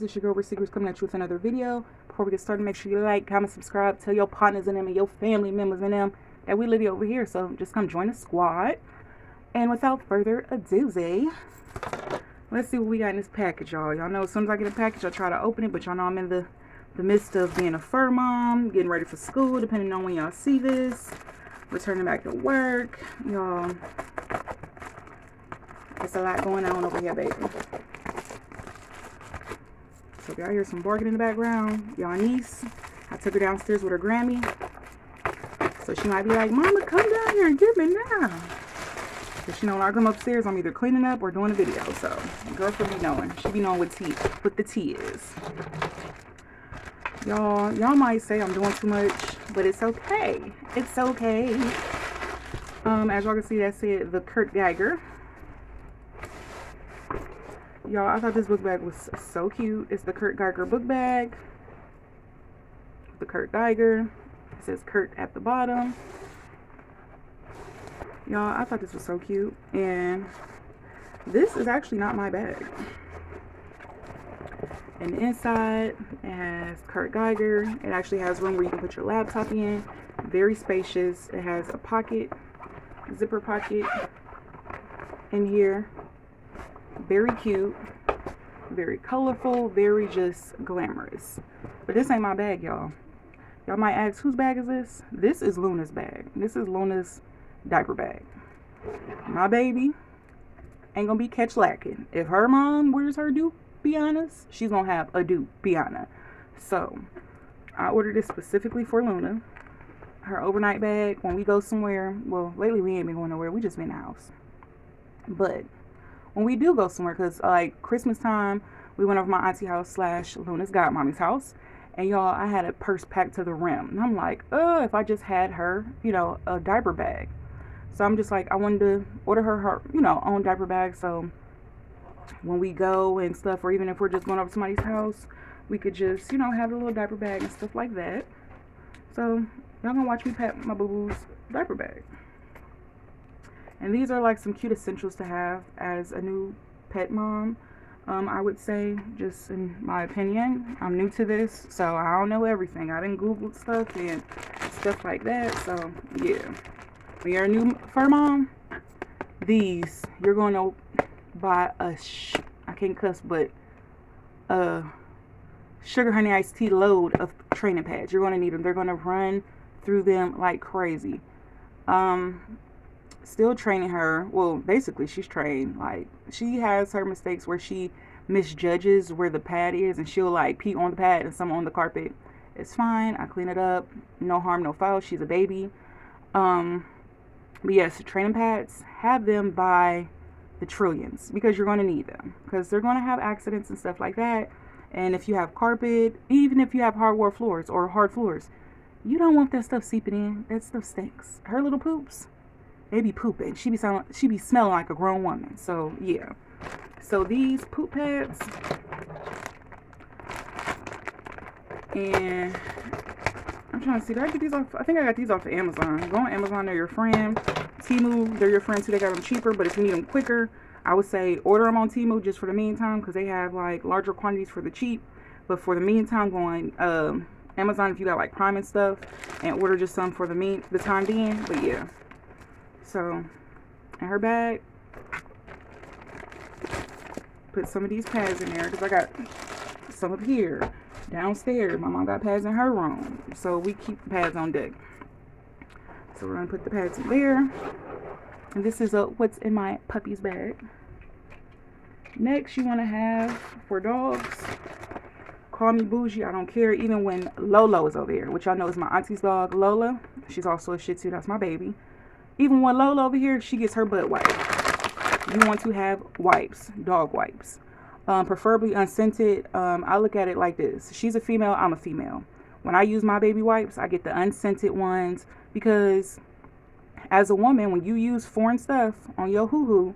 It's your girl Rick Secrets coming at you with another video. Before we get started, make sure you like, comment, subscribe, tell your partners and them and your family members and them that we literally over here. So just come join the squad. And without further ado, let's see what we got in this package, y'all. Y'all know as soon as I get a package, I try to open it, but y'all know I'm in the midst of being a fur mom, getting ready for school, depending on when y'all see this. Returning back to work, y'all. It's a lot going on over here, baby. So if y'all hear some barking in the background, y'all niece, I took her downstairs with her Grammy. So she might be like, Mama, come down here and get me now. Because she know when I come upstairs, I'm either cleaning up or doing a video. So girlfriend be knowing. She be knowing what the tea is. Y'all might say I'm doing too much, but it's okay. It's okay. As y'all can see, that's it, the Kurt Geiger. Y'all, I thought this book bag was so cute. It's the Kurt Geiger book bag. The Kurt Geiger. It says Kurt at the bottom. Y'all, I thought this was so cute. And this is actually not my bag. And the inside, it has Kurt Geiger. It actually has room where you can put your laptop in. Very spacious. It has a pocket, zipper pocket in here. Very cute, very colorful, very just glamorous. But this ain't my bag, y'all. Y'all might ask, whose bag is this? This is Luna's bag. This is Luna's diaper bag. My baby ain't gonna be catch lacking. If her mom wears her dupe piana, she's gonna have a dupe piana. So I ordered this specifically for Luna. Her overnight bag when we go somewhere. Well, lately we ain't been going nowhere. We just been in the house. But when we do go somewhere, because like Christmas time, we went over my auntie house / Luna's godmommy's house. And y'all, I had a purse packed to the rim. And I'm like, if I just had her, a diaper bag. So I'm just like, I wanted to order her own diaper bag. So when we go and stuff, or even if we're just going over to somebody's house, we could just, have a little diaper bag and stuff like that. So y'all gonna watch me pack my boo-boo's diaper bag. And these are like some cute essentials to have as a new pet mom. I would say, just in my opinion. I'm new to this, so I don't know everything. I didn't Google stuff and stuff like that. So yeah, when you're a new fur mom, you're going to buy I can't cuss, but a sugar honey iced tea load of training pads. You're going to need them. They're going to run through them like crazy. Still training her. Well, basically she's trained. Like, she has her mistakes where she misjudges where the pad is, and she'll like pee on the pad and some on the carpet. It's fine. I clean it up. No harm, no foul. She's a baby. But yes, training pads, have them by the trillions, because you're going to need them, because they're going to have accidents and stuff like that. And if you have carpet, even if you have hardwood floors or hard floors, you don't want that stuff seeping in. That stuff stinks. Her little poops, they be pooping. She be smelling like a grown woman. So yeah. So these poop pads, and I'm trying to see, did I get these off? I think I got these off of Amazon. Go on Amazon, they're your friend. Temu, they're your friend too. They got them cheaper, but if you need them quicker, I would say order them on Temu just for the meantime, because they have like larger quantities for the cheap. But for the meantime, go on Amazon if you got like Prime and stuff, and order just some for the time being. But yeah. So, in her bag, put some of these pads in there, because I got some up here. Downstairs, my mom got pads in her room. So, we keep the pads on deck. So, we're going to put the pads in there. And this is what's in my puppy's bag. Next, you want to have, for dogs, call me bougie, I don't care. Even when Lolo is over here, which y'all know is my auntie's dog, Lola. She's also a Shih Tzu. That's my baby. Even when Lola over here, she gets her butt wiped. You want to have wipes, dog wipes. Preferably unscented. I look at it like this. She's a female, I'm a female. When I use my baby wipes, I get the unscented ones, because as a woman, when you use foreign stuff on your hoo-hoo,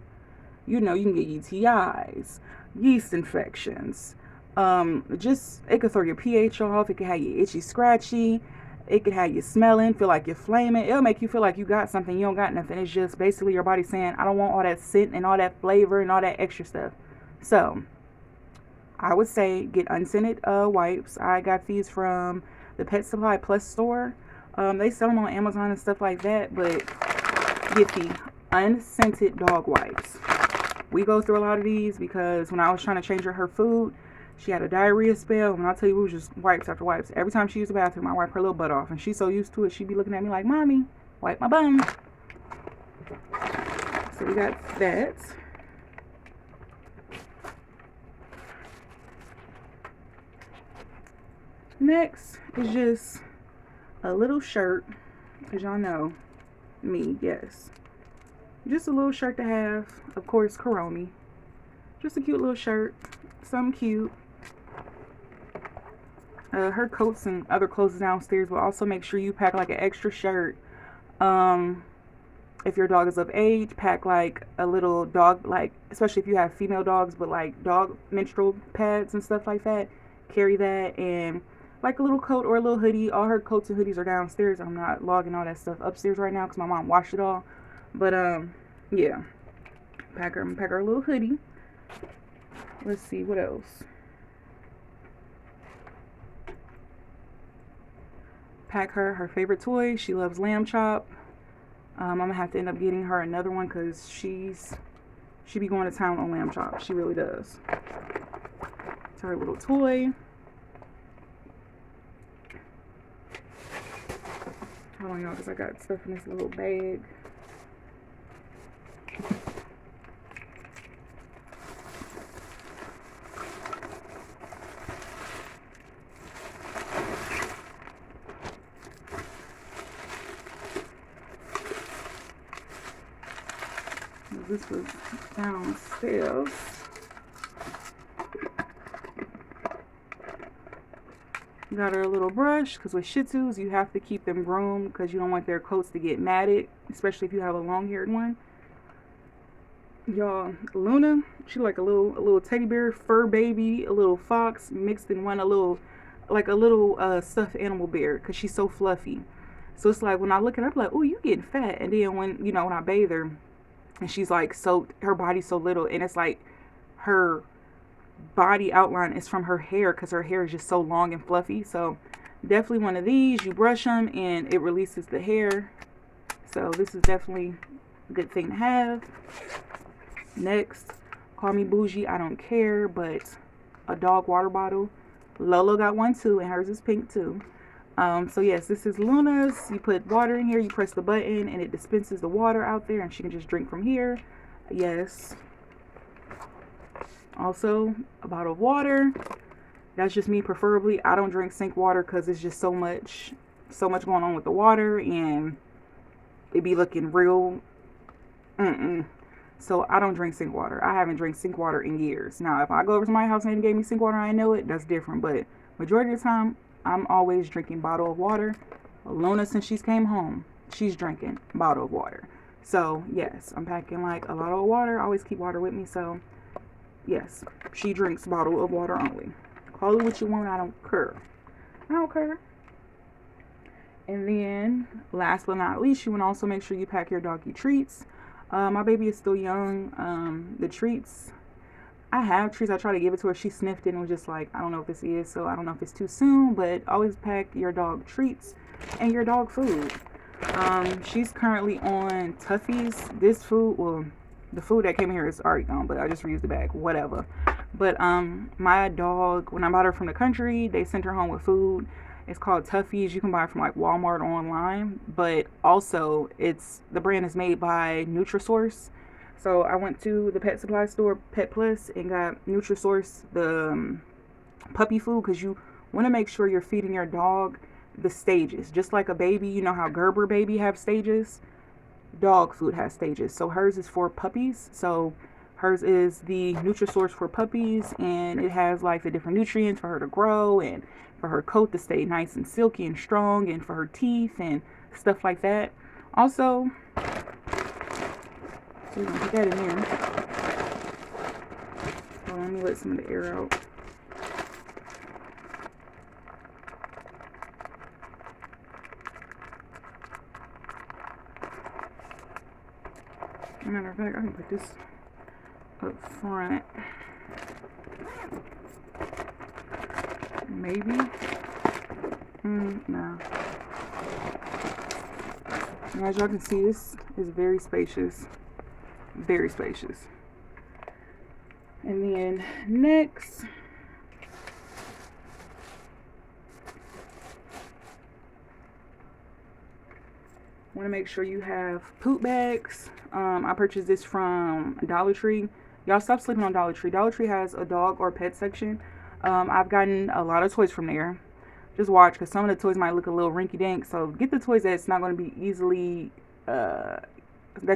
you can get UTIs, yeast infections. It could throw your pH off. It could have you itchy, scratchy. It could have you smelling, feel like you're flaming. It'll make you feel like you got something. You don't got nothing. It's just basically your body saying, I don't want all that scent and all that flavor and all that extra stuff. So I would say get unscented wipes. I got these from the Pet Supply Plus store. They sell them on Amazon and stuff like that, but get the unscented dog wipes. We go through a lot of these because when I was trying to change her food, she had a diarrhea spell. When I tell you, it was just wipes after wipes. Every time she used the bathroom, I wipe her little butt off, and she's so used to it, she'd be looking at me like, "Mommy, wipe my bum." So we got that. Next is just a little shirt, because y'all know me, yes. Just a little shirt to have, of course, Kuromi. Just a cute little shirt, something cute. Her coats and other clothes downstairs, but also make sure you pack like an extra shirt. If your dog is of age, pack like a little dog, like, especially if you have female dogs, but like dog menstrual pads and stuff like that. Carry that, and like a little coat or a little hoodie. All her coats and hoodies are downstairs. I'm not logging all that stuff upstairs right now because my mom washed it all. But yeah, pack her a little hoodie. Let's see what else. Pack her favorite toy. She loves lamb chop. I'm gonna have to end up getting her another one because she be going to town on lamb chop. She really does. It's her little toy. Hold on, y'all, because I got stuff in this little bag. This was downstairs. Got her a little brush, because with Shih Tzus, you have to keep them groomed because you don't want their coats to get matted, especially if you have a long-haired one. Y'all, Luna, she like a little teddy bear, fur baby, a little fox mixed in one, a little stuffed animal bear, because she's so fluffy. So it's like when I look at her, I'm like, oh, you getting fat. And then when I bathe her, and she's like, so her body's so little, and it's like her body outline is from her hair because her hair is just so long and fluffy. So definitely one of these. You brush them and it releases the hair. So this is definitely a good thing to have. Next, call me bougie, I don't care, but a dog water bottle. Lolo got one too, and hers is pink too. So yes, this is Luna's. You put water in here, you press the button, and it dispenses the water out there, and she can just drink from here. Yes. Also, a bottle of water. That's just me, preferably. I don't drink sink water because it's just so much going on with the water, and it be looking real. So I don't drink sink water. I haven't drank sink water in years. Now, if I go over to my house and they gave me sink water, I know it. That's different. But majority of the time, I'm always drinking bottle of water. Luna, since she's came home, she's drinking bottle of water. So yes, I'm packing like a bottle of water. I always keep water with me. So yes, she drinks bottle of water only. Call it what you want. I don't care. I don't care. And then last but not least, you want to also make sure you pack your doggy treats. My baby is still young. The treats, I have treats. I try to give it to her. She sniffed it and was just like, I don't know what this is, so I don't know if it's too soon, but always pack your dog treats and your dog food. She's currently on Tuffy's. This food, well, the food that came here is already gone, but I just reused the bag, whatever. But my dog, when I bought her from the country, they sent her home with food. It's called Tuffy's. You can buy it from like Walmart online, but also the brand is made by Nutrisource. So I went to the pet supply store, Pet Plus, and got Nutrisource, the puppy food, because you want to make sure you're feeding your dog the stages. Just like a baby, you know how Gerber baby have stages? Dog food has stages. So hers is for puppies. So hers is the Nutrisource for puppies, and it has like the different nutrients for her to grow, and for her coat to stay nice and silky and strong, and for her teeth and stuff like that. Also, so we're gonna put that in there. So let me let some of the air out. Matter of fact, I can put this up front. Maybe. No. And as y'all can see, this is very spacious. Very spacious. And then next, want to make sure you have poop bags. I purchased this from Dollar Tree. Y'all stop sleeping on Dollar Tree. Dollar Tree has a dog or pet section. I've gotten a lot of toys from there. Just watch, because some of the toys might look a little rinky-dink. So get the toys that's not going to be easily, that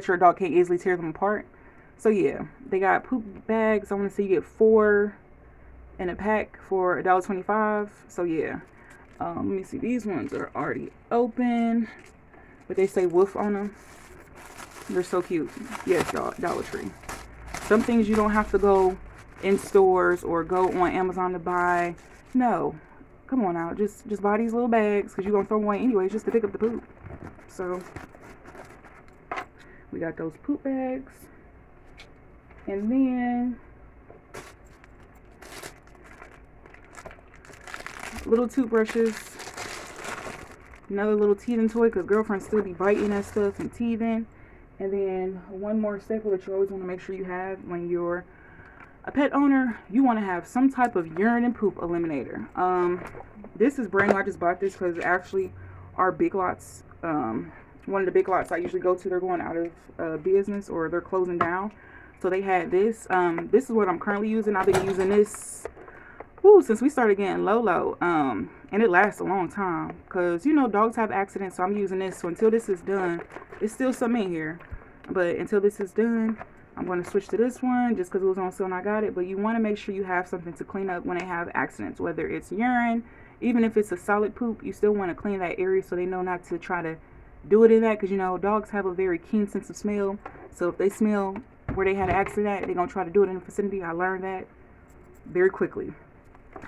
your dog can't easily tear them apart. So yeah, they got poop bags. I want to say you get 4 in a pack for $1.25. So yeah, let me see. These ones are already open, but they say woof on them. They're so cute. Yes, y'all, Dollar Tree. Some things you don't have to go in stores or go on Amazon to buy. No, come on now, just buy these little bags, because you're gonna throw them away anyways, just to pick up the poop. So we got those poop bags, and then little toothbrushes. Another little teething toy, because girlfriends still be biting that stuff and teething. And then one more staple that you always want to make sure you have when you're a pet owner, you want to have some type of urine and poop eliminator. This is brand new. I just bought this because actually our Big Lots, one of the Big Lots I usually go to, they're going out of business, or they're closing down. So they had this. This is what I'm currently using. I've been using this since we started getting Lolo. And it lasts a long time, because, you know, dogs have accidents. So I'm using this. So until this is done, it's still some in here. But until this is done, I'm going to switch to this one just because it was on sale and I got it. But you want to make sure you have something to clean up when they have accidents, whether it's urine, even if it's a solid poop, you still want to clean that area so they know not to try to do it in that, because, you know, dogs have a very keen sense of smell. So if they smell where they had an accident at, they're going to try to do it in the vicinity. I learned that very quickly.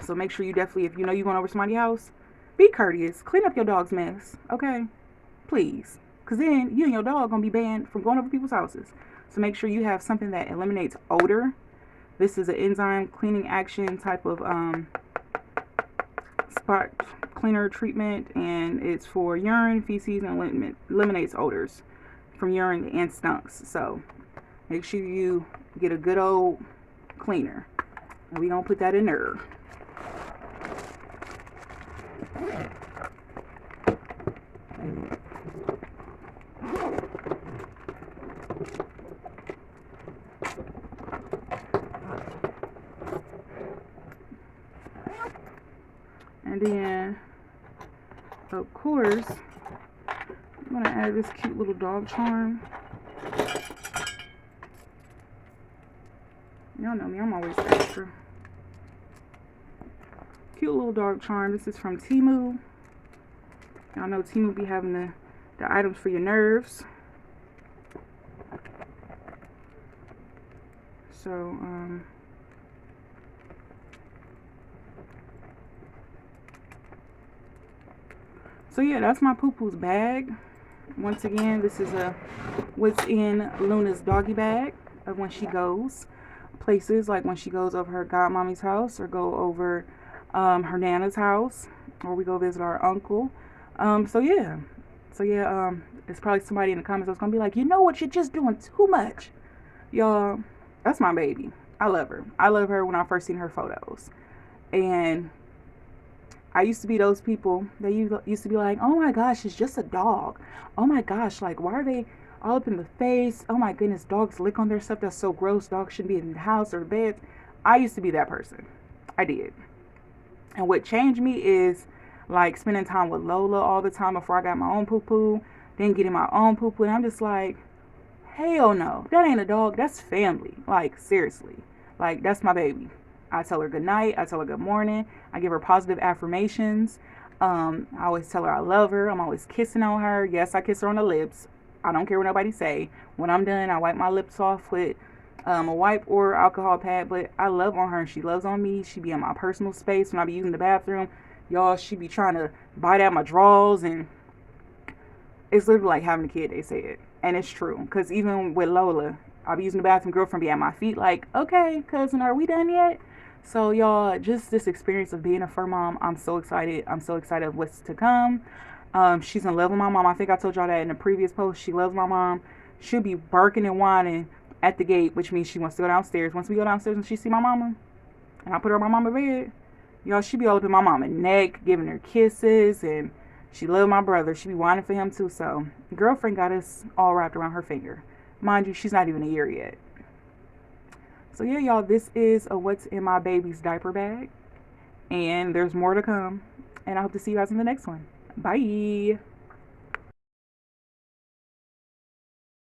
So make sure you definitely, if you know you're going over somebody's house, be courteous. Clean up your dog's mess, okay? Please. Because then you and your dog going to be banned from going over people's houses. So make sure you have something that eliminates odor. This is an enzyme cleaning action type of spot cleaner treatment. And it's for urine, feces, and eliminates odors from urine and stunks. So make sure you get a good old cleaner. And we don't put that in there. And then, of course, I'm going to add this cute little dog charm. Y'all know me, I'm always extra. Cute little dog charm. This is from Temu. Y'all know Temu be having the items for your nerves. So yeah, that's my poo-poo's bag. Once again, this is what's in Luna's doggy bag of when she goes places, like when she goes over her godmommy's house, or go over her nana's house, or we go visit our uncle. So yeah, there's probably somebody in the comments that's gonna be like, you know what, you're just doing too much. Y'all, that's my baby. I love her. I love her when I first seen her photos. And I used to be those people that used to be like, oh my gosh, it's just a dog. Oh my gosh, like, why are they all up in the face? Oh my goodness, dogs lick on their stuff. That's so gross. Dogs shouldn't be in the house or the bed. I used to be that person. I did. And what changed me is, like, spending time with Lola all the time before I got my own poo-poo, then getting my own poo-poo. And I'm just like, hell no. That ain't a dog. That's family. Like, seriously. Like, that's my baby. I tell her good night. I tell her good morning. I give her positive affirmations. I always tell her I love her. I'm always kissing on her. Yes, I kiss her on the lips. I don't care what nobody say. When I'm done, I wipe my lips off with a wipe or alcohol pad. But I love on her, and she loves on me. She be in my personal space when I be using the bathroom. Y'all, she be trying to bite out my drawers, and it's literally like having a kid, they say it. And it's true. Because even with Lola, I'll be using the bathroom, girlfriend be at my feet like, okay, cousin, are we done yet? So y'all, just this experience of being a fur mom, I'm so excited. I'm so excited of what's to come. She's in love with my mom. I think I told y'all that in the previous post. She loves my mom. She'll be barking and whining at the gate, which means she wants to go downstairs. Once we go downstairs and she see my mama, and I put her on my mama's bed, y'all, she be all up in my mama's neck, giving her kisses, and she love my brother. She be whining for him too. So girlfriend got us all wrapped around her finger. Mind you, she's not even a year yet. So yeah, y'all, this is a what's in my baby's diaper bag. And there's more to come. And I hope to see you guys in the next one. Bye.